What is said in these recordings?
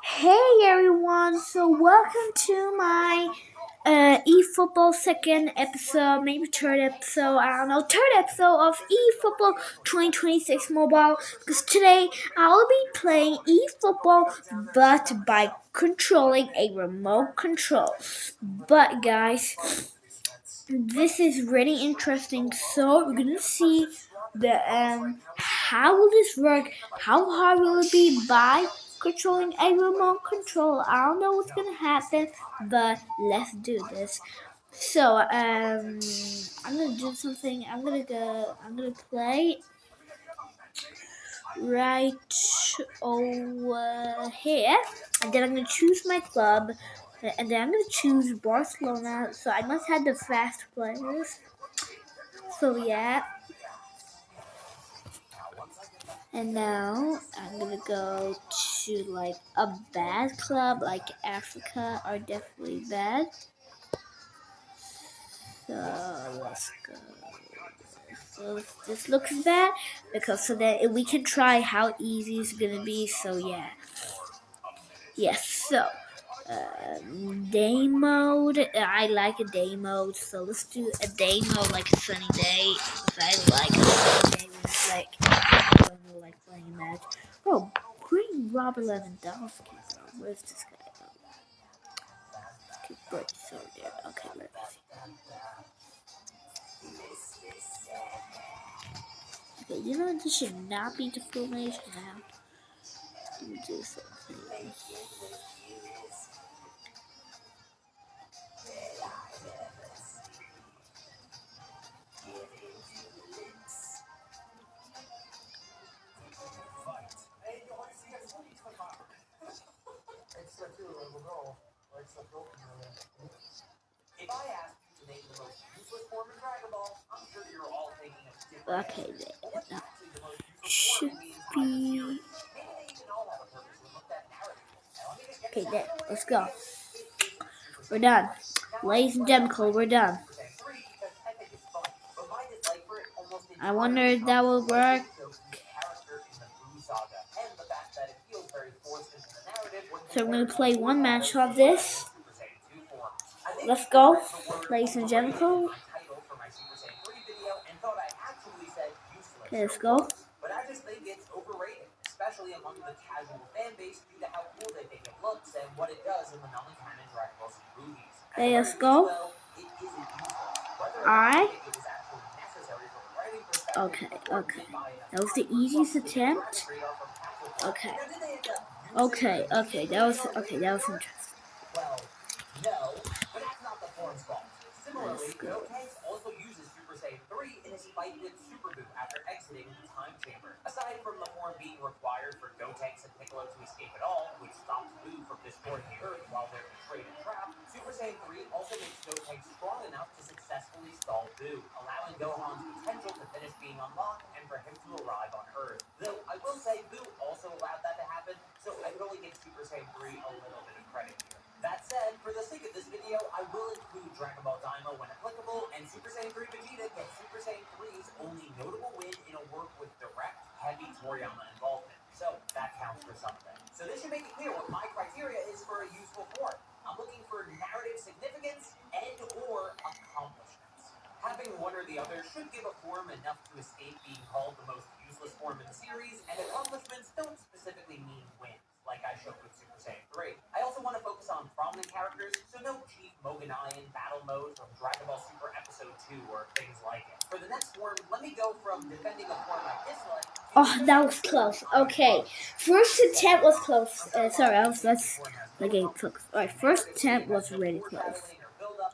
Hey everyone, so welcome to my eFootball second episode, maybe third episode, I don't know, third episode of eFootball 2026 Mobile, because today I'll be playing eFootball but by controlling a remote control. But guys, this is really interesting, so we're gonna see how will this work, how hard will it be by controlling a remote control. I don't know what's gonna happen, but let's do this. So I'm gonna do something. I'm gonna play right over here, and then I'm gonna choose my club, and then I'm gonna choose Barcelona. So I must have the fast players. So yeah. And now I'm gonna go to like a bad club, like Africa are definitely bad. So let's go. So this looks bad because so that we can try how easy it's gonna be. So yeah, yes. So day mode. I like a day mode. So let's do a day mode, like a sunny day. Because I like a sunny day when it's like I don't know, like playing a match. Oh, bring Robert Lewandowski, bro. Where's this guy? Okay, Bert's over there. Okay, let me see. Okay, you know this should not be the formation now. Let me do something. Okay, there. Now, should be. Okay, there. Let's go. We're done. Ladies and gentlemen, we're done. I wonder if that will work. So I'm going to play one match of this. Let's go, ladies and gentlemen. Okay, let's go. But I just think it's overrated, especially among the casual fan base due to how cool they think it looks and what it does in the non-canon Dragon Ball Z movies. Okay, let's go. Alright. Okay. That was the easiest attempt. Okay. That was interesting. Well, no, but that's not the form's fault. Similarly, Gotenks also uses Super Saiyan 3 in his fight with Super Buu after exiting the Time Chamber. Aside from the form being required for Gotenks and Piccolo to escape at all, which stops Buu from destroying the Earth while they're betrayed and trapped, Super Saiyan 3 also makes Gotenks strong enough to successfully stall Buu, allowing Gohan's potential to finish being unlocked and for him to arrive on Earth. Though I will say Buu also allowed that to happen, so I would only give Super Saiyan 3 a little bit of credit here. That said, for the sake of this video, I will include Dragon Ball Daima when applicable, and Super Saiyan 3 Vegeta gets Super Saiyan 3's only notable win in a work with direct, heavy Toriyama involvement. So, that counts for something. So this should make it clear what my criteria is for a useful form. I'm looking for narrative significance and or accomplishments. Having one or the other should give a form enough to escape being called the most useless form in the series, and accomplishments don't specifically mean wins, like I showed with Super Saiyan 3. I also want to focus on prominent characters, so no Chief Moganayan battle mode from Dragon Ball Super Episode 2 or things like it. For the next form, let me go from defending a form I dislike. Oh, that was close. Okay, first attempt was close. Sorry, that's the game took. Alright, first attempt was really close.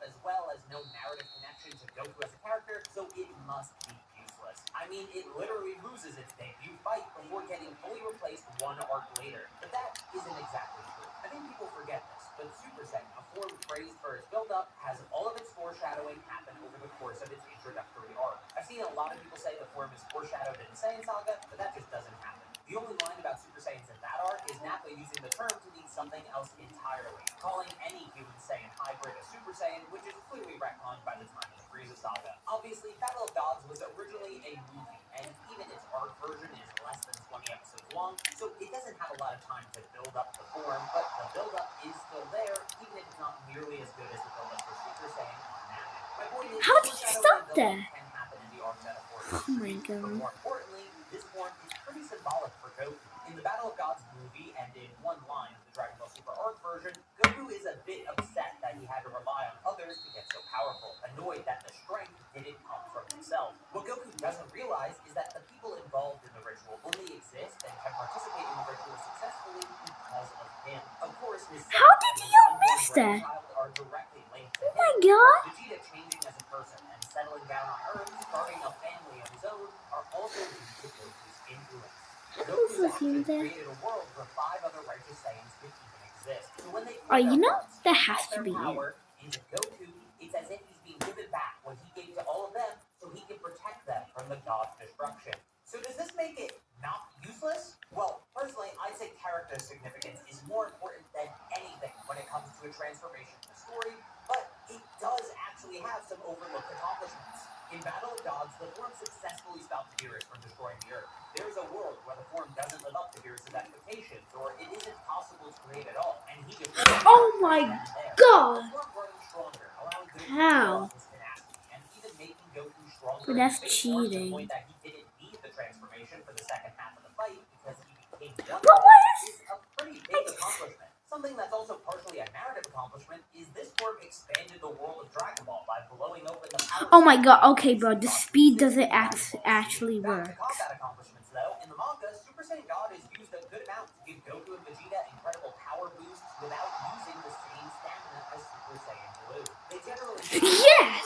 As well as no narrative connection to Goku as a character, so it must be useless. I mean, it literally loses its debut fight before getting fully replaced one arc later. But that isn't exactly true. I think people forget this, but Super Saiyan, a form praised for its build-up, has all of its foreshadowing happen over the course of its introductory arc. I've seen a lot of people say the form is foreshadowed in Saiyan Saga, but that just doesn't happen. The only line about Super Saiyans in that arc is Nappa using the term to mean something else entirely, calling any human Saiyan hybrid a Super Saiyan, which is clearly retconned by the time of the Frieza Saga. Obviously, Battle of Gods was originally a movie, and even its arc version is less than 20 episodes long, so it doesn't have a lot lot of time to build up the form, but the build-up is still there, even if it's not nearly as good as the build-up for Super Saiyan on Namek. My point is, How did you stop that that? can happen in the arc metaphor. Oh my But god. more importantly, this form is pretty symbolic for Goku. In the Battle of Gods movie, and in one line of the Dragon Ball Super arc version, Goku is a bit upset that he had to rely on others to get so powerful, annoyed that the strength didn't come from himself. What Goku doesn't realize is that the people involved in the ritual only exist and can participate in the ritual successfully because of him. Of course, his son How did and his you unborn miss that? grandchild are directly linked to Oh him. my god. Vegeta changing as a person and settling down on Earth, starting a family of his own, are also due to Goku's influence. Goku's actions created a world where 5 other righteous Saiyans could even exist. So when they pour You their know hearts that and has out to their be it. power into Goku, it's as if he's being given back what he gave to all of them so he can protect them from the god's destruction. So does this make it not useless? Well, personally, I'd say character significance is more important than anything when it comes to a transformation in the story, but it does actually have some overlooked accomplishments. In Battle of Gods, the form successfully stopped Beerus from destroying the Earth. There's a world where the form doesn't live up to Beerus' expectations, or it isn't possible to create at all, and he just Oh my god. the form growing stronger, allowing Goku to How? develop his tenacity, and even making Goku stronger But in that's space form to the cheating. point that he didn't need the transformation for the second half of the fight because he became one But with what it is... is a pretty big accomplishment. Something that's also partially a narrative accomplishment is this form expanded the world of Dragon Ball by blowing open the power. Oh my god, okay bro, the speed doesn't actually Back work. to combat accomplishments though, in the manga, Super Saiyan God is used a good amount to give Goku and Vegeta incredible power boosts without using the same stamina as Super Saiyan Blue. They generally Yes!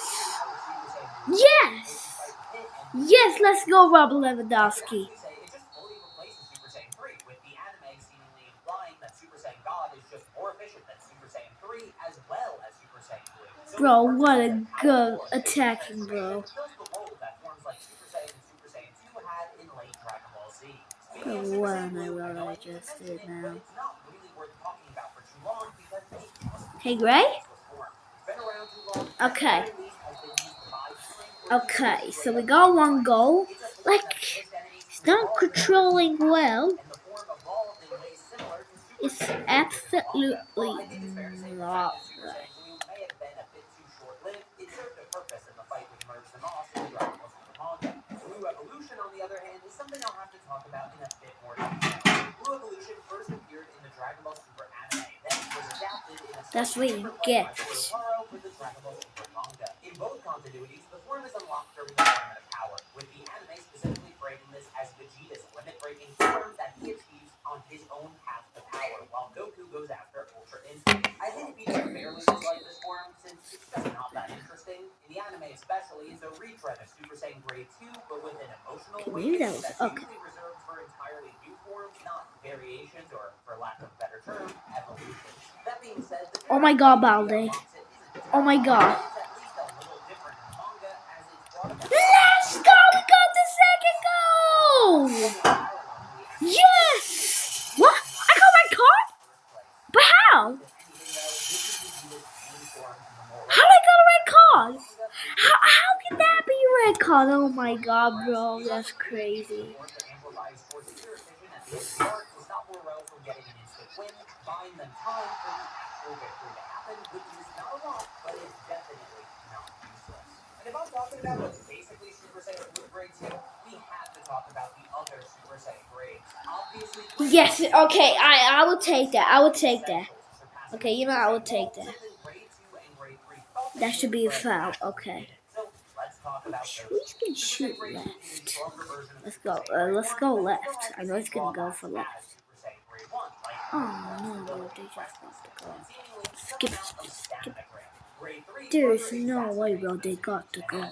Yes! Yes, let's go Rob Lewandowski. Say it just fully replaces Super Saiyan 3, with the anime seemingly implying that Super Saiyan God is just more efficient than Super Saiyan 3 as well as Super Saiyan Blue. So Bro, what a good attacking, bro. it fills the role that forms like Super Saiyan and Super Saiyan 2 had in late Dragon Ball Z. Bro, what am I what I just did now? It's not really worth talking about for too long because it just Hey, Gray? It's been around too long. Okay. Okay, so we got one goal. Like, it's not controlling well. It's absolutely not right. It served a purpose in the fight with Merge the Moss in the Dragon Ball Super manga. Blue Evolution, on the other hand, is something I'll have to talk about in a bit more detail. Blue Evolution first appeared in the Dragon Ball Super anime, then was adapted in a That's what you get. with the Dragon Ball Super manga. In both continuities, the form is unlocked during the Tournament of Power, with the anime specifically framing this as Vegeta's limit-breaking form that he achieves on his own path to power, while Goku goes after Ultra Instinct. I think people fairly dislike this form since it's just not that interesting. In the anime especially, it's a retread of Super Saiyan Grade 2, but with an emotional Maybe that was that's okay. usually reserved for entirely new forms, not variations, or, for lack of a better term, evolutions. That being said, Oh my god, Balde. Oh my god. Let's go! We got the second goal! Yes! What? I got my card? But how? How did I get a red card? How can that be a red card? Oh my god, bro. That's crazy. And if I'm talking about what's basically Super Saiyan Blue Grade 2, we have to talk about the other Super Saiyan grades. Obviously, yes, okay, I will take that. I will take that. Okay, you know, I will take that. That should be a foul. Okay. We can shoot left. Let's go. Let's go left. I know it's gonna go for left. Oh no, bro, they just got to go. Skip it. Skip it. There is no way, bro. They got to go.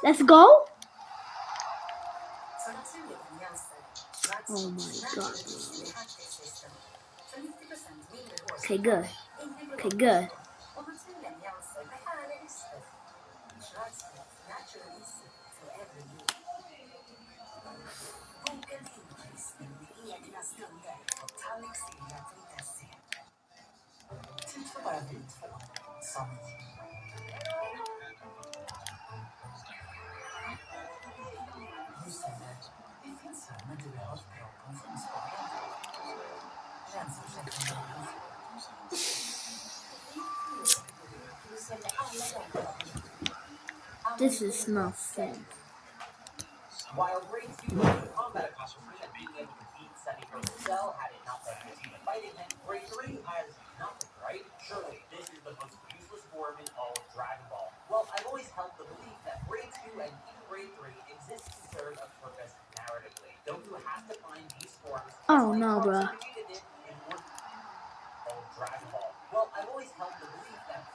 Let's go. Oh my god, bro. Okay, good. Okay, good. This is not fair. While grade 2 was the combat accomplishment of being able to beat semi-perfect Cell had it not been Vegeta fighting him, grade 3 has nothing, right? Surely this is the most useless form in all of Dragon Ball. Well, I've always held the belief that grade 2 and even grade 3 exist to serve a purpose narratively. Goku has to find these forms Oh like no, bro. Vegeta did in order of Dragon Ball. Well, I've always held the belief that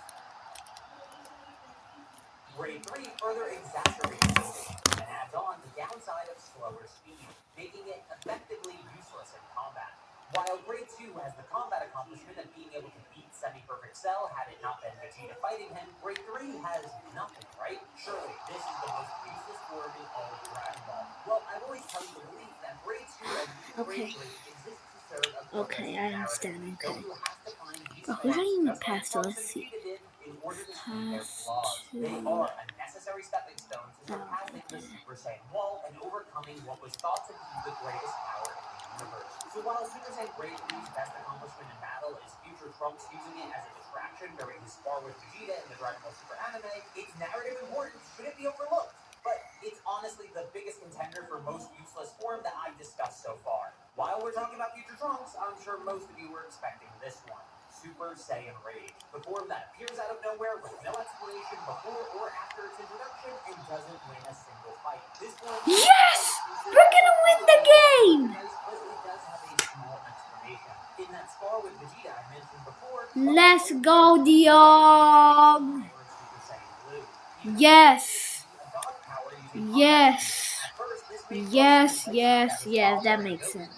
grade 3 further exacerbates this and adds on the downside of slower speed, making it effectively useless in combat. While grade 2 has the combat accomplishment of being able to beat semi-perfect Cell had it not been Vegeta fighting him, grade 3 has nothing, right? Surely this is the most useless form in all of Dragon Ball. Well, I've always held the belief that grade 2 and even grade 3 exist to serve a purpose. Okay, I understand. Okay. Goku has to find these Oh, we haven't even just like passed it. Let's Trunks and see. Vegeta did in order to see their Pass flaws. They to. are a necessary stepping stone to surpassing the Okay. Super Saiyan wall and overcoming what was thought to be the greatest power in the universe. So while Super Saiyan Grade 3's best accomplishment in battle is future Trunks using it as a distraction during his spar with Vegeta in the Dragon Ball Super anime, its narrative importance shouldn't be overlooked. But it's honestly the biggest contender for most useless form that I've discussed so far. While we're talking about future Trunks, I'm sure most of you were expecting this one. Super Saiyan Rage, the form that appears out of nowhere with no explanation before or after its introduction and doesn't win a single fight. This form Yes! We're gonna win the game! but it does have a small explanation. In that spar with Vegeta I mentioned before, Let's go, Dion! Yes! Yes! Yes, yes, yes, that makes sense.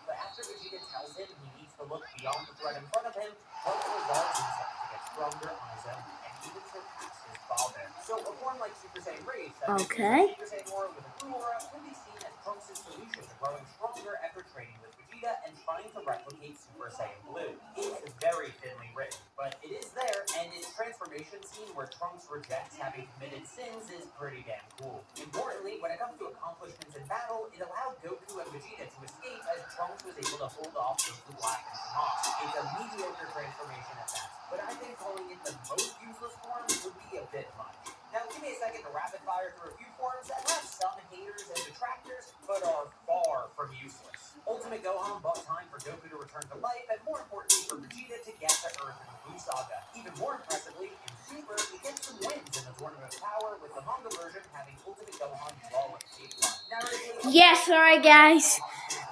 But after Vegeta tells him he needs to look beyond the threat in front of him, Trunks resolves himself to get stronger on his own and even surpass his father. So a form like Super Saiyan Rage that Okay. Super Saiyan Aura with a Blue Aura could be seen as Trunks' solution to growing stronger after training with Vegeta and trying to replicate Super Saiyan Blue. It's very thinly written, but it is there, and its transformation scene where Trunks rejects having committed sins is pretty damn cool. Importantly, when it comes to accomplishments in battle, it allowed Goku and Vegeta to escape as Trunks was able to hold off Goku Black and Zamasu. It's a mediocre transformation at best, but I think calling it the most useless form would be a bit much. Now, give me a second to rapid fire through a few forms that have some haters and detractors, but are far from useless. Ultimate Gohan bought time for Goku to return to life, and more importantly for Vegeta to get to Earth in the Blue Saga. Even more impressively, in Super, we get some wins in the Tournament of Power, with the manga version having Ultimate Gohan draw with Cape Run. Yes, alright guys.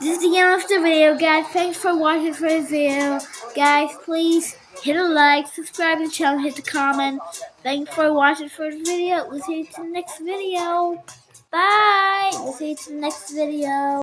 This is the end of the video, guys. Thanks for watching for the video. Guys, please hit a like, subscribe to the channel, hit the comment. Thanks for watching for the video. We'll see you to the next video. Bye. We'll see you to the next video.